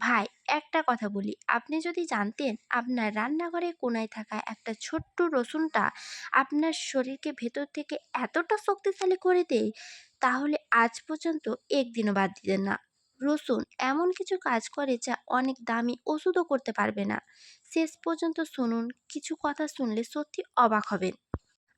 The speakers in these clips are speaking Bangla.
ভাই, একটা কথা বলি, আপনি যদি জানতেন আপনার রান্নাঘরে কোনায় থাকা একটা ছোট্ট রসুনটা আপনার শরীরকে ভেতর থেকে এতটা শক্তিশালী করে দেয়, তাহলে আজ পর্যন্ত একদিনও বাদ দিতেন না। রসুন এমন কিছু কাজ করে যা অনেক দামি ওষুধও করতে পারবে না। শেষ পর্যন্ত শুনুন, কিছু কথা শুনলে সত্যি অবাক হবেন।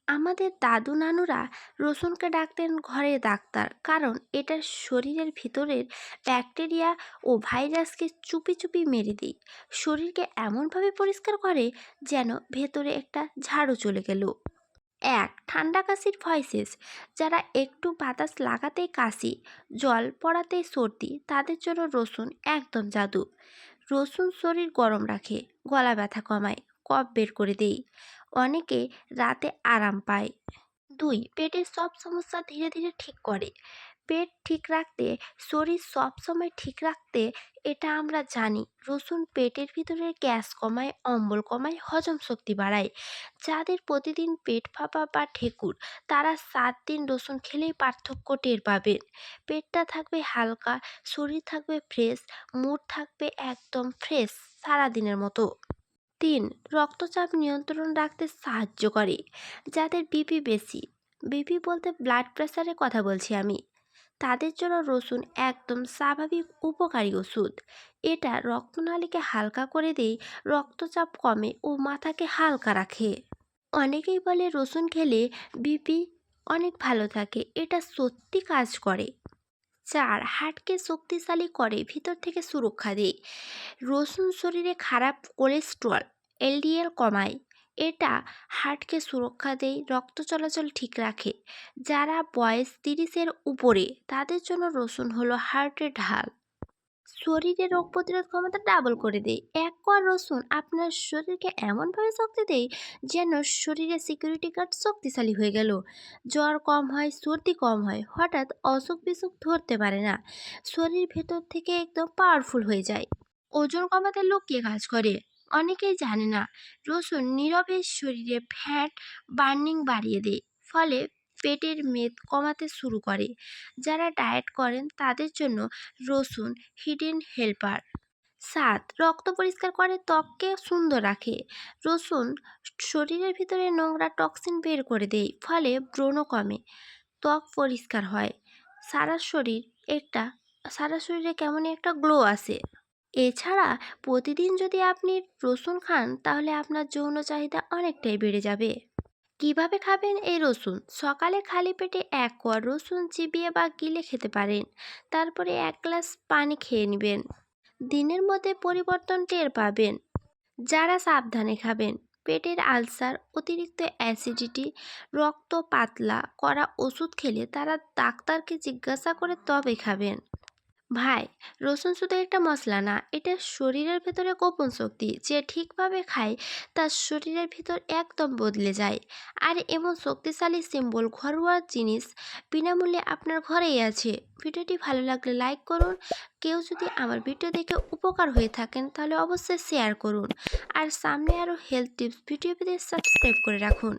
আমাদের দাদু নানুরা রসুনকে ডাকতেন ঘরের ডাক্তার, কারণ এটা শরীরের ভিতরের ব্যাকটেরিয়া ও ভাইরাসকে চুপি চুপি মেরে দেয়। শরীরকে এমনভাবে পরিষ্কার করে যেন ভেতরে একটা ঝাড়ু চলে গেল। ঠান্ডা কাশির ভয়েসেস, যারা একটু বাতাস লাগাতেই কাশি, জল পড়াতেই সর্দি, তাদের জন্য রসুন একদম জাদু। রসুন শরীর গরম রাখে, গলা ব্যথা কমায়, কফ বের করে দেয়, অনেকে রাতে আরাম পায়। পেটের সব সমস্যা ধীরে ধীরে ঠিক করে। পেট ঠিক রাখতে, শরীর সব সময় ঠিক রাখতে, এটা আমরা জানি। রসুন পেটের ভিতরে গ্যাস কমায়, অম্বল কমায়, হজম শক্তি বাড়ায়। যাদের প্রতিদিন পেট ফাঁপা বা ঢেকুর, তারা 7 দিন রসুন খেলেই পার্থক্য টের পাবেন। পেটটা থাকবে হালকা, শরীর থাকবে ফ্রেশ, মুড থাকবে একদম ফ্রেশ সারাদিনের মতো। 3. রক্তচাপ নিয়ন্ত্রণ রাখতে সাহায্য করে। যাদের বিপি বেশি, বিপি বলতে ব্লাড প্রেশারের কথা বলছি আমি, তাদের জন্য রসুন একদম স্বাভাবিক উপকারী ওষুধ। এটা রক্তনালীকে হালকা করে দেয়, রক্তচাপ কমে ও মাথাকে হালকা রাখে। অনেকেই বলে রসুন খেলে বিপি অনেক ভালো থাকে, এটা সত্যি কাজ করে। হার্টকে শক্তিশালী করে, ভিতর থেকে সুরক্ষা দেয়। রসুন শরীরে খারাপ কোলেস্ট্রল এলডিএল কমায়। এটা হার্টকে সুরক্ষা দেয়, রক্ত চলাচল ঠিক রাখে। যারা বয়স 30-এর উপরে, তাদের জন্য রসুন হলো হার্টের ঢাল। শরীরে রোগ প্রতিরোধ ক্ষমতা ডাবল করে দেয়। এক কোয়া রসুন আপনার শরীরকে এমনভাবে শক্তি দেয় যেন শরীরে সিকিউরিটি গার্ড শক্তিশালী হয়ে গেল। জ্বর কম হয়, সর্দি কম হয়, হঠাৎ অসুখ বিসুখ ধরতে পারে না। শরীর ভেতর থেকে একদম পাওয়ারফুল হয়ে যায়। ওজন কমাতে লুকিয়ে কাজ করে, অনেকেই জানে না। রসুন নীরবে শরীরে ফ্যাট বার্নিং বাড়িয়ে দেয়, ফলে পেটের মেদ কমাতে শুরু করে। যারা ডায়েট করেন, তাদের জন্য রসুন হিডেন হেল্পার। রক্ত পরিষ্কার করে, ত্বককে সুন্দর রাখে। রসুন শরীরের ভিতরে নোংরা টক্সিন বের করে দেয়, ফলে ব্রণ কমে, ত্বক পরিষ্কার হয়। সারা শরীর একটা সারা শরীরে কেমন একটা গ্লো আসে। এছাড়া প্রতিদিন যদি আপনি রসুন খান, তাহলে আপনার যৌন চাহিদা অনেকটাই বেড়ে যাবে। কিভাবে খাবেন এই রসুন? সকালে খালি পেটে 1 কোয়া রসুন চিবিয়ে বা গিলে খেতে পারেন। তারপরে 1 গ্লাস পানি খেয়ে নেবেন। দিনের মধ্যে পরিবর্তন টের পাবেন। যারা সাবধানে খাবেন, পেটের আলসার, অতিরিক্ত অ্যাসিডিটি, রক্ত পাতলা করা ওষুধ খেলে তারা ডাক্তারকে জিজ্ঞাসা করে তবে খাবেন। ভাই, রসুন শুধু একটা মশলা না, এটা শরীরের ভেতরে গোপন শক্তি। যে ঠিকভাবে খায়, তার শরীরের ভিতর একদম বদলে যায়। আর এমন শক্তিশালী সিম্বল ঘরোয়া জিনিস বিনামূল্যে আপনার ঘরেই আছে। ভিডিওটি ভালো লাগলে লাইক করুন। কেউ যদি আমার ভিডিও দেখে উপকার হয়ে থাকেন, তাহলে অবশ্যই শেয়ার করুন। আর সামনে আরও হেলথ টিপস ভিডিও পেতে সাবস্ক্রাইব করে রাখুন।